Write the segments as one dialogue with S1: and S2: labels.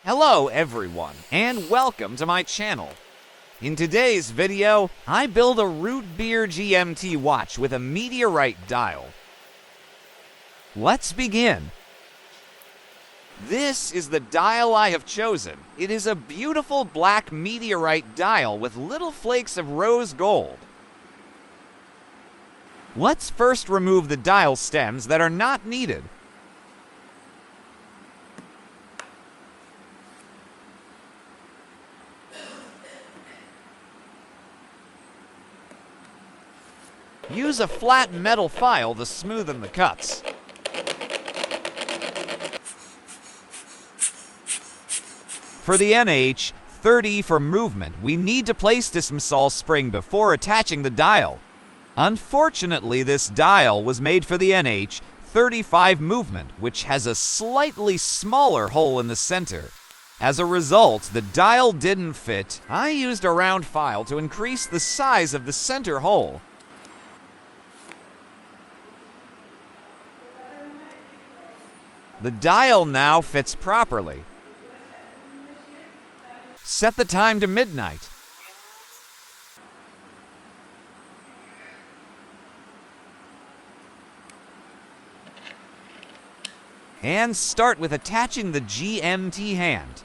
S1: Hello everyone, and welcome to my channel. In today's video, I build a Root Beer GMT watch with a Meteorite Dial. Let's begin. This is the dial I have chosen. It is a beautiful black Meteorite Dial with little flakes of rose gold. Let's first remove the dial stems that are not needed. Use a flat metal file to smoothen the cuts. For the NH30 for movement, we need to place this dismissal spring before attaching the dial. Unfortunately, this dial was made for the NH35 movement, which has a slightly smaller hole in the center. As a result, the dial didn't fit. I used a round file to increase the size of the center hole. The dial now fits properly. Set the time to midnight. And start with attaching the GMT hand.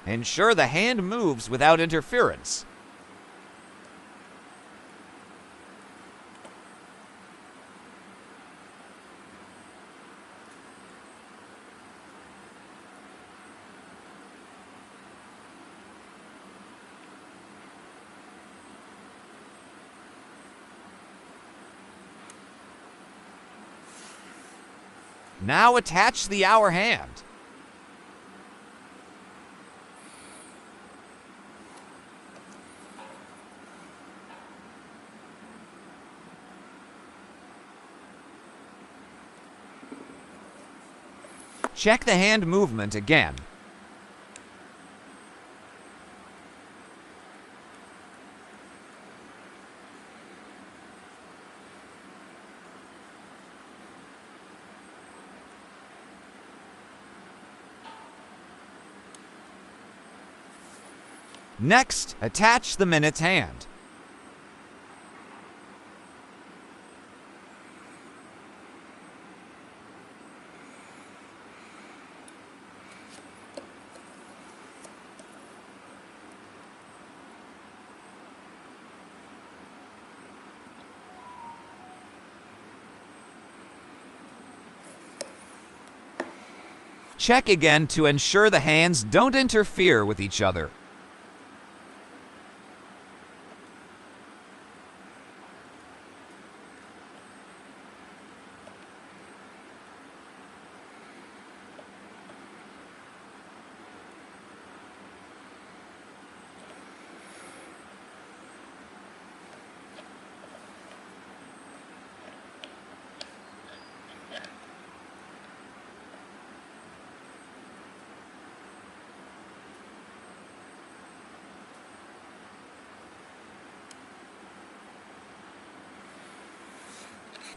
S1: Ensure the hand moves without interference. Now attach the hour hand. Check the hand movement again. Next, attach the minutes hand. Check again to ensure the hands don't interfere with each other.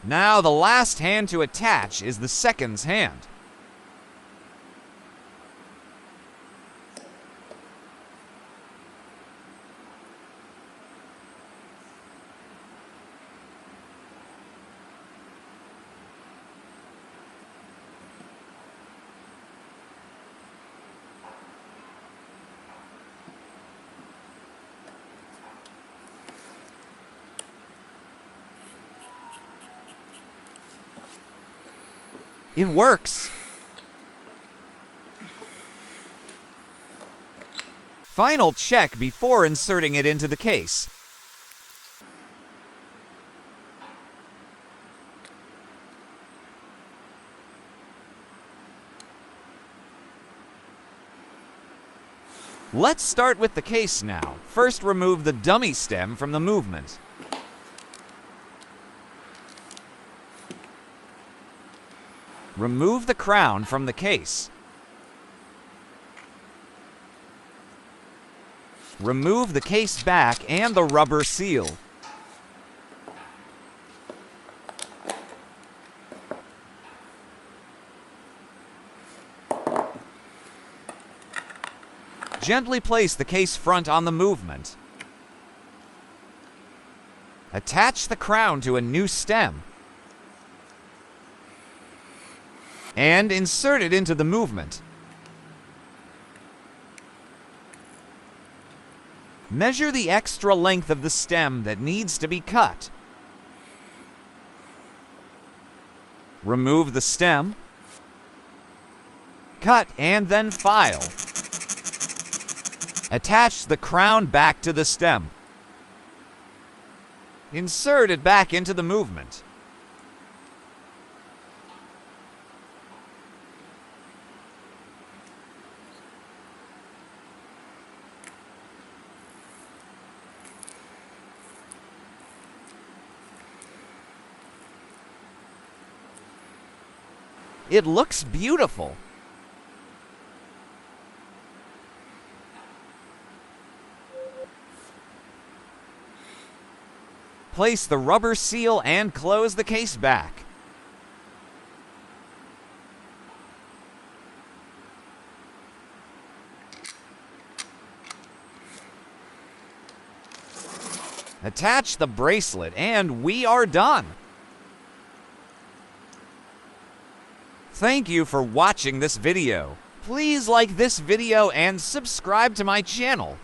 S1: Now the last hand to attach is the seconds hand. It works! Final check before inserting it into the case. Let's start with the case now. First, remove the dummy stem from the movement. Remove the crown from the case. Remove the case back and the rubber seal. Gently place the case front on the movement. Attach the crown to a new stem and insert it into the movement. Measure the extra length of the stem that needs to be cut. Remove the stem, cut and then file. Attach the crown back to the stem. Insert it back into the movement. It looks beautiful. Place the rubber seal and close the case back. Attach the bracelet and we are done. Thank you for watching this video. Please like this video and subscribe to my channel.